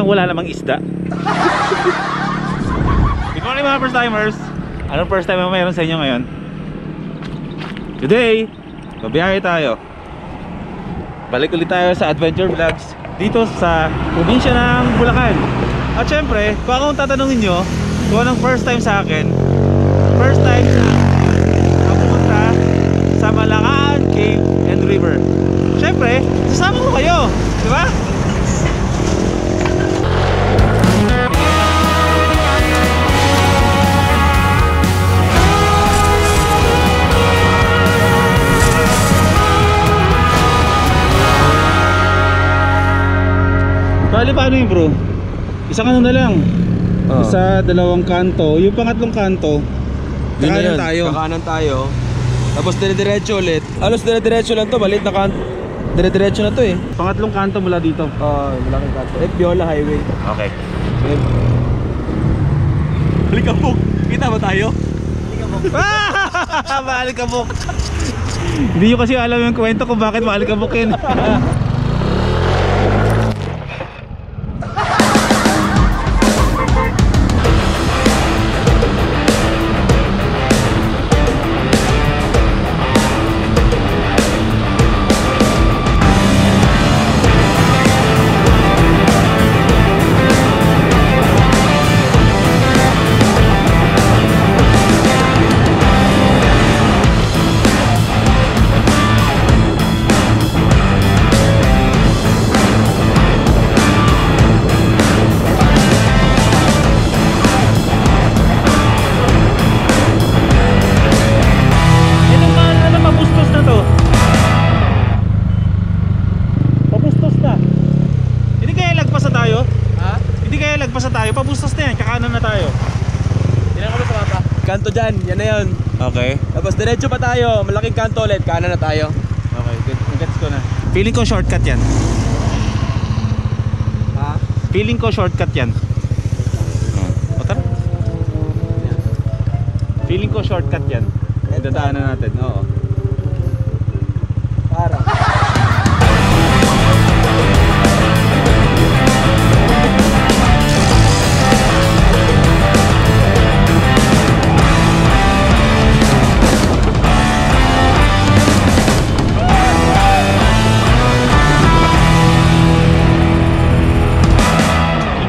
parang wala namang isda. Good morning mga first timers. Anong first time ang mayroon sa inyo ngayon? Today, babiyahe tayo. Balik ulit tayo sa Adventure Vlogs dito sa probinsya ng Bulacan. At syempre, kung akong tatanungin nyo kung anong first time sa akin, first time sa pumunta sa Malacan Cave and River. Syempre, sasama ko kayo, di ba? Bali, paano yun bro? Isang ano na lang. Isa, dalawang kanto. Yung pangatlong kanto, kakanan tayo. Kakanan tayo. Tapos dire-diretso ulit. Halos dire-diretso lang to. Balit na kanto. Dire-diretso na to eh. Pangatlong kanto mula dito. Malaking kanto. Biola Highway. Okay. Balikabok. Kita ba tayo? Maalikabok. Hindi nyo kasi alam yung kwento kung bakit maalikabokin. Pabustos na yan, kakanan na tayo. Yan ako sa mapa. Kanto dyan, yan na yun. Okay. Tapos diretso pa tayo, malaking kanto ulit, kanan na tayo. Okay, gets ko na. Feeling ko shortcut yan. Ha? Feeling ko shortcut yan. O tara. Feeling ko shortcut yan. Dadaanan natin, oo. Para.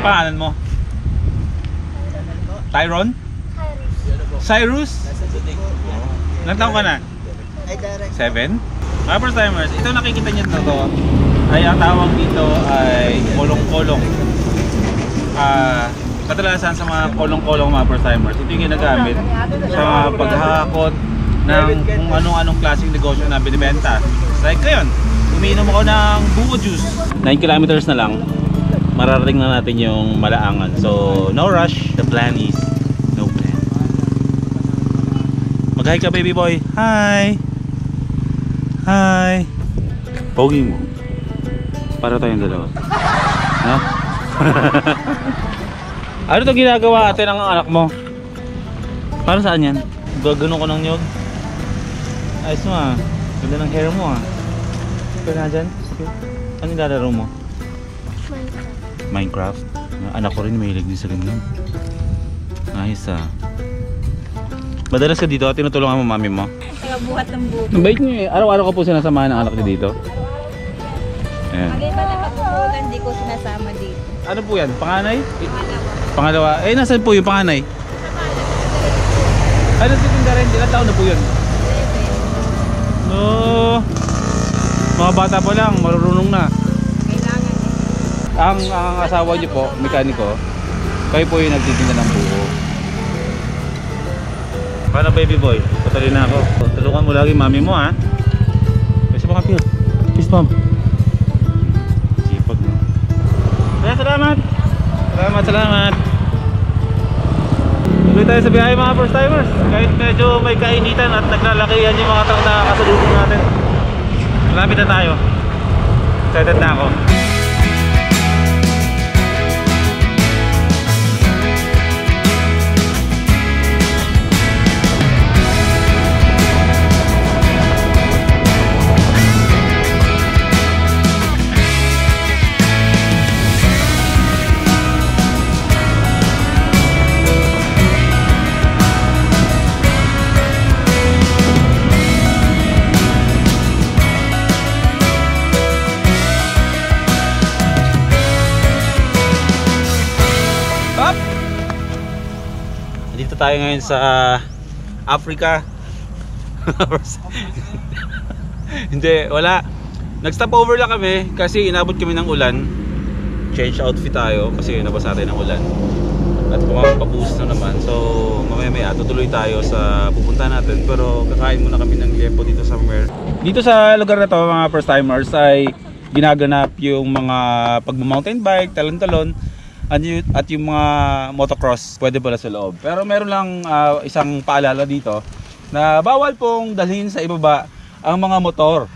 Pangalan mo? Tyron? Cyrus? Ilang taon ka na? 7? Mga first timers, ito nakikita nyo na to ay ang tawag dito ay kolong-kolong. Kadalasan sa mga kolong-kolong mga first timers, ito yung ginagamit sa paghahakot ng kung anong-anong klaseng negosyo na binibenta. Like ngayon, umiinom ako ng buko juice. 9 kilometers na lang, mararating na natin yung Malaangan. So, no rush. The plan is no plan. Mag-hi ka baby boy. Hi! Hi! Pogi mo. Para tayong dalawa. Ha? Ano itong ginagawa ate ng anak mo? Para saan yan? Gagano ko ng nyog? Ayos mo ah. Ganda ng hair mo ah. Kaya na dyan? Ano nilalaro mo? Minecraft. Anak ko rin mahilig din sa ganyan. Ayos ah. Madalas ka dito at tinutulungan mo mami mo? Buhat ng buko. Ang bait niyo eh. Araw-araw ko po sinasamahan ng anak niyo dito. Ayan. Mag-iba na pagpuputan, hindi ko sinasama dito. Ano po yan? Panganay? Pangalawa. Eh, nasan po yung panganay? Ano si Tinda rin? Ilang taon na po yun? No. Mga bata pa lang, marunong na. Ang asawa niyo po, mekaniko, kayo po yung nagtitinda ng buko. Paano baby boy? Patuloy na ako. Tulungan mo lagi mami mo ha. Kasi baka feel. Peace mom. Sipag mo. Kaya salamat. Salamat. Tuloy tayo sa biyahe mga first timers. Kahit medyo may kainitan at naglalakihan yung mga truck na kasalubong natin. Malapit na tayo. Excited na ako. Nandito tayo ngayon sa Africa. Hindi, wala. Nag-stop over lang kami kasi inabot kami ng ulan. Change outfit tayo kasi nabasa tayo ng ulan. At papusos na naman. So mamaya tutuloy tayo sa pupunta natin. Pero kakain muna kami ng liempo dito somewhere. Dito sa lugar na to, mga first timers, ay ginaganap yung mga pag-mountain bike, talon-talon, at yung mga motocross. Pwede pala sa loob. Pero meron lang isang paalala dito na bawal pong dalhin sa ibaba ang mga motor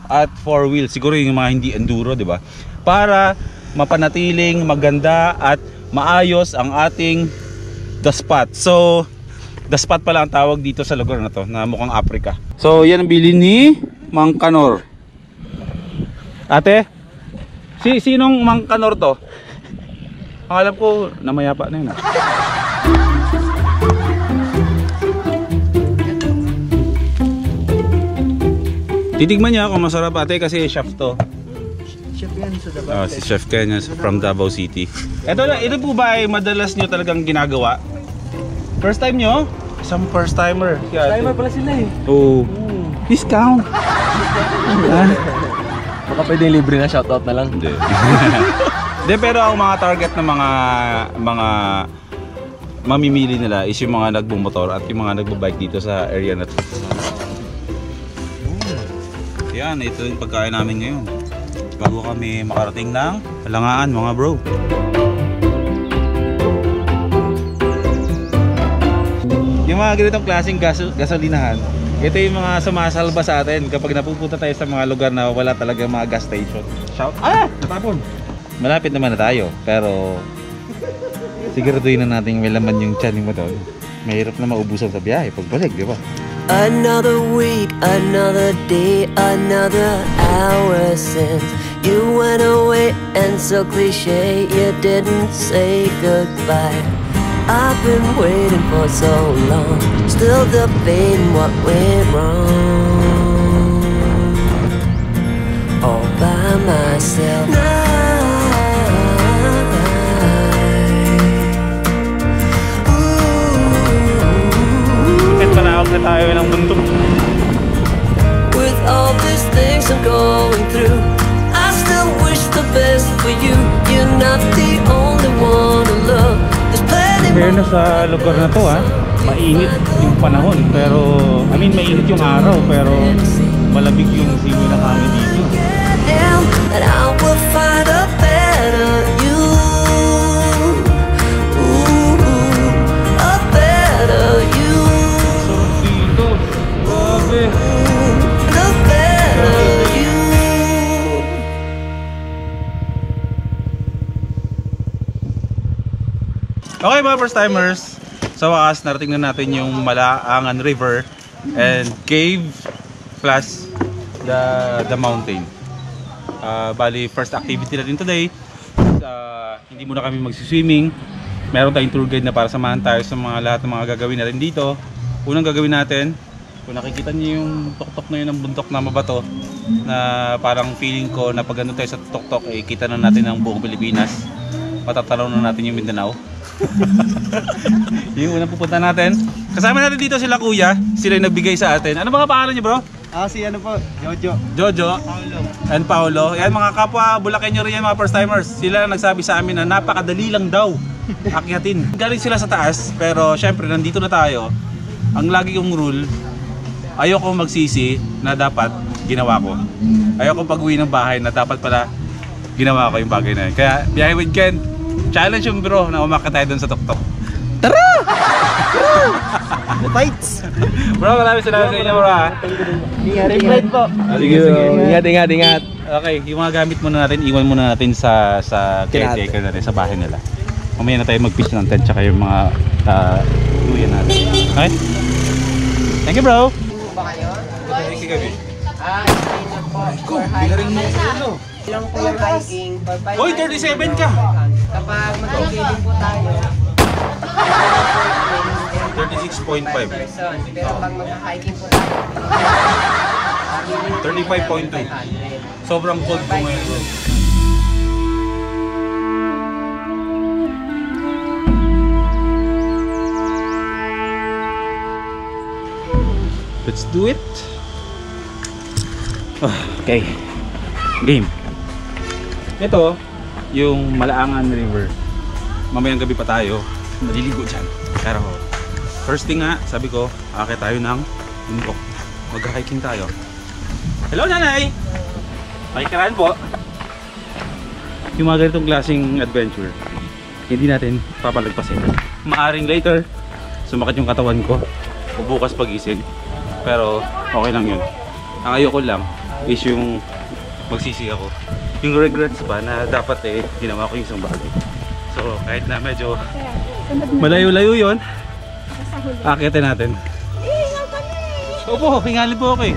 at four wheels. Siguro yung mga hindi enduro, di ba? Para mapanatiling maganda at maayos ang ating the spot. So the spot pala ang tawag dito sa lugar na to, na mukhang Africa. So yan ang bilhin ni Mang Kanor. Ate, sinong Mang Kanor to? Ang alam ko, namayapa na yun. Titigman niya kung masarap, ate, kasi chef to. Chef yan sa Davao. Si Chef Ken from Davao City. Ito po ba ay madalas nyo talagang ginagawa? First time nyo? Isang first timer. Timer pala sila eh. Oh. Discount. Baka pwedeng libre na shoutout na lang. Hindi. Hindi, pero ang mga target ng mga mamimili nila is yung mga nagbumotor at yung mga nagbabike dito sa area na to. Yan, ito yung pagkain namin ngayon. Bago kami makarating ng Kalangaan, mga bro. Yung mga ganitong klaseng gasolinahan, ito yung mga sumasalba sa atin kapag napupunta tayo sa mga lugar na wala talaga mga gas station. Shout! Natapon! Malapit naman na tayo, pero siguraduhin na natin may laman yung tiyan mo doon. Mahirap na maubusan sa biyahe pagbalik, di ba? Another week, another day, another hour since you went away, and so cliche you didn't say goodbye. I've been waiting for so long, still debating what went wrong. All by myself. Panawag na tayo ng bundok. With all these things I'm going through, I still wish the best for you. You're not the only one to love. There's plenty Kaya na sa lugar na to, mainit yung panahon, pero mainit yung araw, pero malamig yung simoy ng hangin dito. down, and I will find a better you. Ooh, a better you. Sarap dito. Grabe. A better you. Okay mga first timers, sa wakas narating na natin yung Malaangan River and cave plus the mountain. Bali first activity natin today, hindi muna kami magsiswimming. Meron tayong tour guide na para samahan tayo sa lahat ng mga gagawin natin dito. Unang gagawin natin, kung nakikita niyo yung tuktok na yun ng bundok na mabato, na parang feeling ko na pag tayo sa tuktok, kita na natin ang buong Pilipinas. Matatanaw na natin yung Mindanao. Yung unang pupunta natin. Kasama natin dito sila kuya. Sila yung nagbigay sa atin. Ano mga pangalan niyo bro? Si ano po, Jojo. Jojo and Paolo. Yan mga kapwa Bulakenyo rin yan, mga first timers. Sila nagsabi sa amin na napakadali lang daw akyatin. Galing sila sa taas, pero syempre nandito na tayo. Ang lagi kong rule, ayoko magsisi na dapat ginawa ko. Ayoko pag-uwi ng bahay na dapat pala ginawa ko yung bagay na yun. Kaya biyahe with Ken, challenge yung bro na umakit tayo dun sa tuktok. Tara! The fights! Bro, maraming salamat sa inyo bro ha. Ingat po. Sige, Ingat. Okay, yung mga gamit muna natin, iwan muna natin sa caretaker natin, sa bahay nila. Mamaya na tayo mag-pitch ng tent, tsaka yung mga luyan natin. Okay? Thank you bro! Thank you kami. Bigaring mo ano? Ilang po yung hiking for 5 Hoy, 37 ka! Kapag mag-hiking po tayo, 36.5. person. Pero pag mag-hiking po tayo, 35.2. Sobrang cold po ngayon. Let's do it. Okay. Game. Ito, yung Malaangan River. Mamayang gabi pa tayo, maliligo dyan. Pero, first thing nga, sabi ko, akit tayo ng bundok. Mag-hiking tayo. Hello, nanay! Makikaraan po. Yung mga ganitong klaseng adventure, hindi natin papalagpasin. Maaring later, sumakit yung katawan ko o bukas pagising. Pero, okay lang yun. Ang ayoko lang is yung magsisi ako. Yung regrets pa na dapat ginawa ko yung isang bagay. So kahit na medyo malayo-layo yun, akitin natin. Opo, hingalin po ako eh.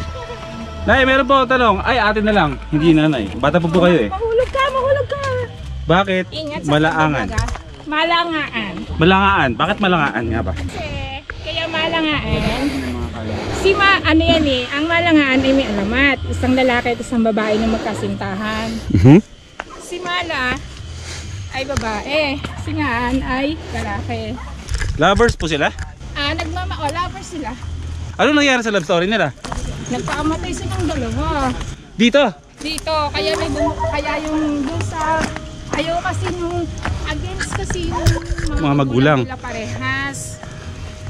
Nay, meron po tanong. Ay, atin na lang. Hindi nanay. Bata po kayo eh. Mahulog ka, mahulog ka. Bakit? Ingat sa Malaangan? pagbabaga. Malangaan. Malangaan. Bakit Malangaan nga ba? Kasi, kaya malangaan, ano yan eh, ang malangaan ay may alamat. Isang lalaki at isang babae na magkasintahan. Si Mala ay babae, si Ngaan ay lalaki. Lovers po sila? Lovers sila. Ano nangyari sa love story nila? Nagpakamatay silang dalawa. Dito? Dito, kaya yung dun sa, ayaw kasi yung, against kasi yung Mga magulang. nila parehas.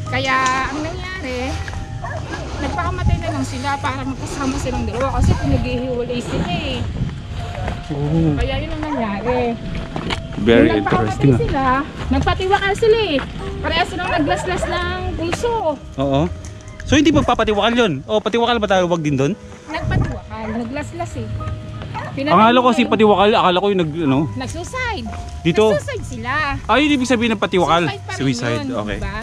Kaya ang nangyari, nagpakamatay na lang sila para magkasama silang dalawa kasi pinaghihiwalay sila eh. Oh, Kaya yun ang nangyari. very Nung interesting. nagpakamatay sila, nagpatiwakal sila eh. Parehas silang naglaslas ng pulso. Oo. So hindi magpapatiwakal yun? O patiwakal ba tayo wag din doon? Nagpatiwakal, naglaslas eh. Akala ko si patiwakal, akala ko yung Nag-suicide. dito. Nag-suicide sila. Ay, ibig sabihin ng patiwakal. Suicide pa rin Suicide, yun, okay. diba?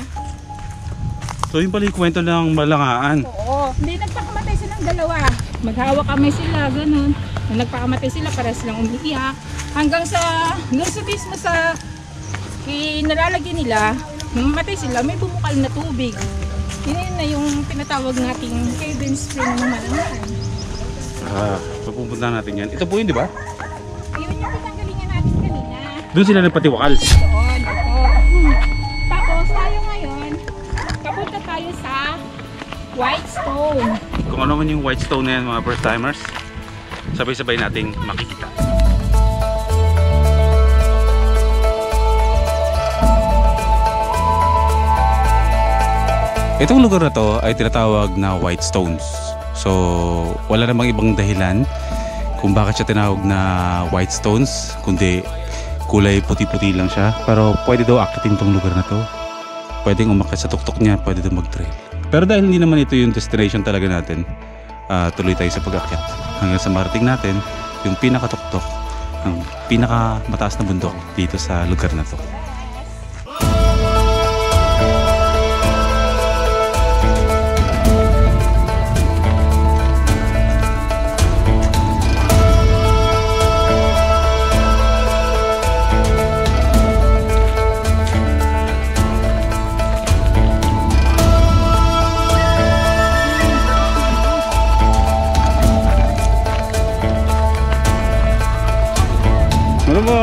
So yun pala yung kwento ng Malangaan. Oo, hindi nagpakamatay silang dalawa. Maghawak kamay sila, ganun. Nung nagpakamatay sila, para silang umiiyak. Hanggang sa mismo sa nalalagyan nila, nung mamatay sila, may bumukal na tubig. Yun na yung tinatawag nating cabin spring ng Malangaan. Pupunta natin yan. Ito po yun, di ba? Yun yung pinanggalingan natin kanina. Doon sila nagpatiwakal. Doon, ako. Tapos tayo ngayon, kapunta tayo sa White Stone. Kung ano man yung white stone na yan, mga first timers, sabay-sabay nating makikita. Itong lugar na to ay tinatawag na White Stones. So wala namang ibang dahilan kung bakit siya tinawag na White Stones, kundi kulay puti-puti lang siya. Pero pwede daw akitin tong lugar na to. Pwedeng umakyat sa tuktok niya, pwede daw mag-trail. Pero dahil hindi naman ito yung destination talaga natin, tuloy tayo sa pag-akyat hanggang sa marating natin yung pinakatuktok, ang pinakamataas na bundok dito sa lugar na to. Ano po?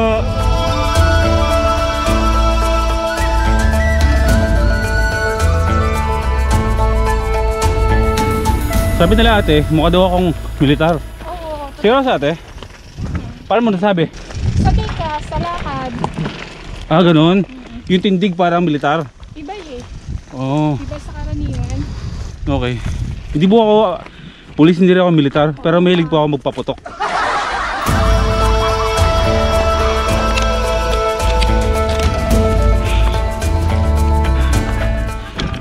Sabi nila ate, mukha daw akong militar. Oo, Seryoso ate? Paano mo nasabi? sabi ka, sa lakad. Ah, ganun? Yung tindig parang militar? Iba eh. Oo, Iba sa karaniwan. okay. Hindi po ako, pulis hindi rin ako militar, pero mahilig po ako magpaputok.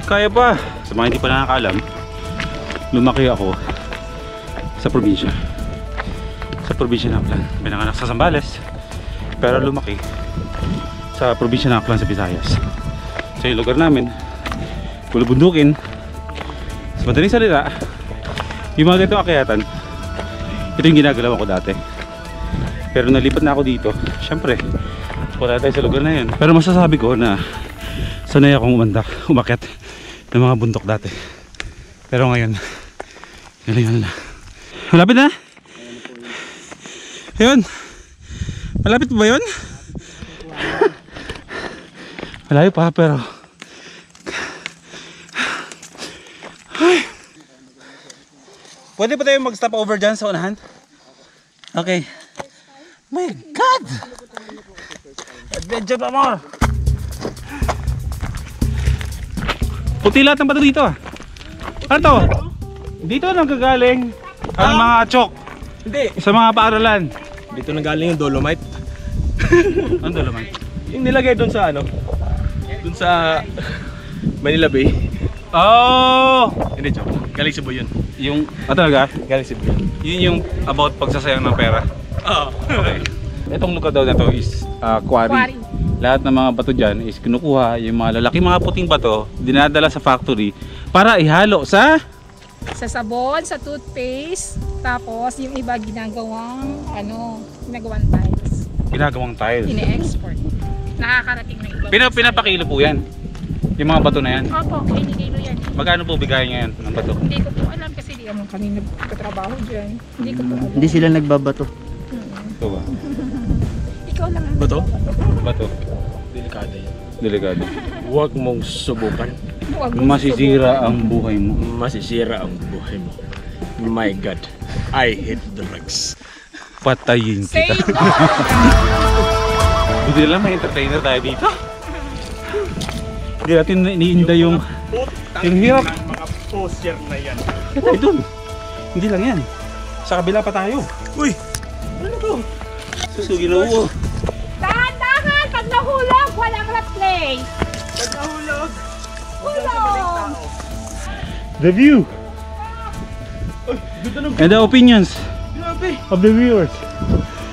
Kaya pa. Sa mga hindi pa nakakaalam, lumaki ako sa probinsya. Sa probinsya ng Aklan. Pinanganak sa Zambales, pero lumaki sa probinsya ng Aklan sa Visayas. So yung lugar namin, pulo bundukin. Sa madaling salita, yung mga ganitong akyatan, ito yung ginagalaw ko dati. Pero nalipat na ako dito. Syempre, wala tayo sa lugar na yun. Pero masasabi ko na sanay akong umakyat ng mga bundok dati. Pero ngayon, galingan na. Malapit na? Ayun. Malapit ba yun? Malayo pa pero ay, Pwede pa tayo mag-stop over dyan sa unahan? Okay. My God! Adventure pa more! Puti lahat ng bato dito ah. Ano to? Dito nanggagaling ang mga chok. Hindi. Sa mga paaralan. Dito nang galing yung dolomite. Ano naman? Yung nilagay doon sa ano? Doon sa Manila Bay. Oh! Hindi, joke. Galing Cebu yun. Yung, talaga? Galing Cebu yun. Yun yung about pagsasayang ng pera. Oo. Okay. Itong lugar daw na to is quarry. Lahat ng mga bato dyan is kinukuha, yung mga lalaki mga puting bato, dinadala sa factory para ihalo sa sabon, sa toothpaste, tapos yung iba ginagawang tiles. ginagawang tiles. Ine-export. Nakakarating na iba. Pinapakilo po yan. Yung mga bato na yan. Opo, kilo yan. Magkano po bigay ngayon ng bato? Hindi ko po alam kasi di naman kami nagtatrabaho dyan. Hindi ko po alam. Hindi sila nagbabato. Ito ba? Ikaw lang ang Bato? Bato. Delikado yan. Delikado. Huwag mong subukan. Huwag mo Masisira ang buhay mo. Masisira ang buhay mo. My God, I hate drugs. Patayin Say kita. no! Buti lang may entertainer tayo dito. Hindi natin iniinda yung hirap. Mga poster na yan. Ay, dun. Hindi lang yan. Sa kabila pa tayo. Uy! Ano to? Susugin na uwo. Dahan-dahan! Pag nahulog, walang replay! Pag nahulog! Hulog! The view and the opinions Grabe! of the viewers.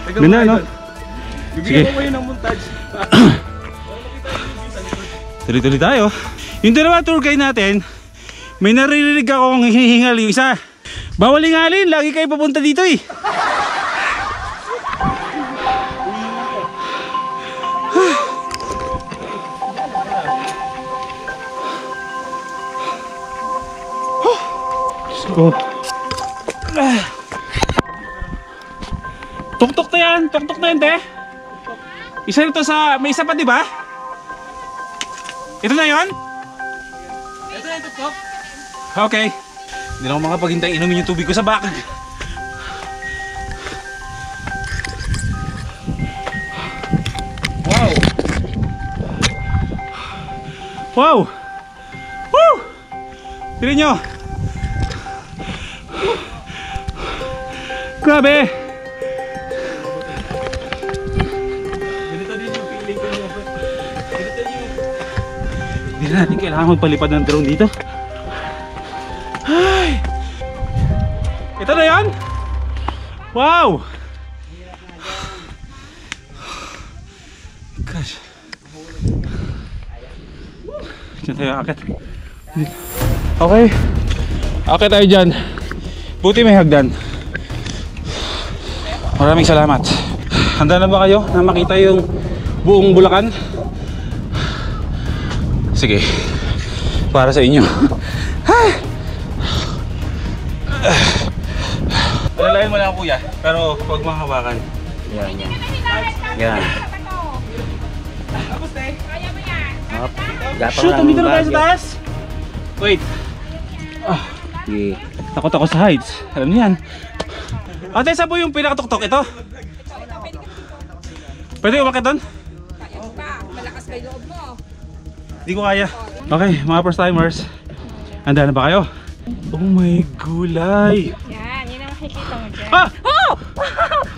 Teka, Ganda, mga no? idol. Bibigyan ko kayo ng montage. Tuloy-tuloy tayo. Yung dalawa tour guide natin, may naririnig akong hihingal. Yung isa, bawal hingalin, lagi kayo papunta dito eh. Diyos ko. Tuktok na yan, tuktok na yan, te. Isa nito sa, may isa pa, di ba? Ito na yon? Ito yung tuktok. Okay. Hindi na ako makapaghintay inumin yung tubig ko sa bak. Wow! Wow! Woo! Tignan nyo! Grabe! Ganito din yung feeling ko nyo. Ganito yung... Hindi na natin kailangan magpalipad ng drone dito. Ay! Ito na yan? Wow! Gosh. Diyan tayo akit. Okay. Akit tayo dyan. Buti may hagdan. Maraming salamat. Handa na ba kayo na makita yung buong Bulacan? Sige. Para sa inyo. Alalayan mo lang kuya, pero huwag mahawakan. Yan, yan. Yan. Kaya mo yan! Shoot, nandito na tayo sa taas. Wait. Takot ako sa heights. Alam niyo yan. Ate, saan po yung pinakatuktok? Ito? Pwede umakit doon? Kaya mo ba? Malakas ba yung loob mo? Hindi ko kaya. Okay, mga first timers. Handa na ba kayo? Oh my gulay. Yan, yun ang makikita mo dyan. Ah! Oh!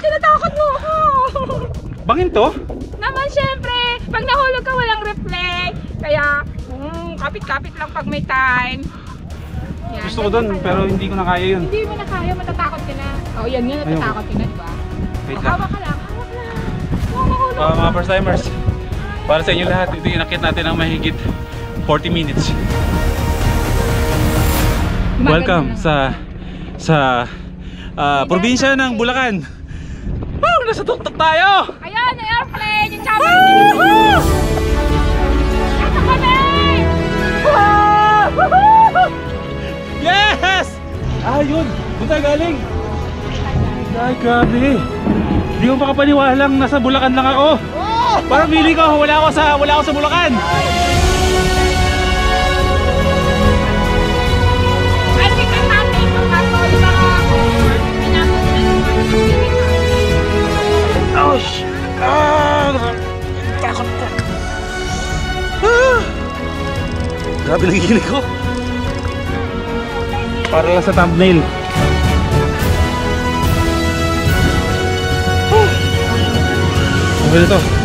Tinatakot mo ako! Bangin to? Naman syempre, pag nahulog ka walang replay. Kaya, kapit-kapit lang pag may time. Yan, Gusto ko doon, pero hindi ko na kaya yun. Hindi mo na kaya, matatakot ka na. Oh, yan nga, natatakot ka na, di ba? Wait lang. Hawak ka lang, hawak lang. Oh, nahulog. Mga first timers, para sa inyo lahat, ito yung inakit natin ng mahigit 40 minutes. Welcome sa probinsya ng Bulacan. Woo! Nasa tuktok tayo! Ayan, yung airplane, yung chopper. Woohoo! Ito kami! Yes! Ah, yun! Doon tayo galing! Ay, grabe! Hindi ko makapaniwalang nasa Bulacan lang ako! Parang feeling ko, wala ako sa Bulacan! Ay, tingnan natin kung ano yung mga Takot ko. Grabe nagiginig ko. Para lang sa thumbnail. Okay na to.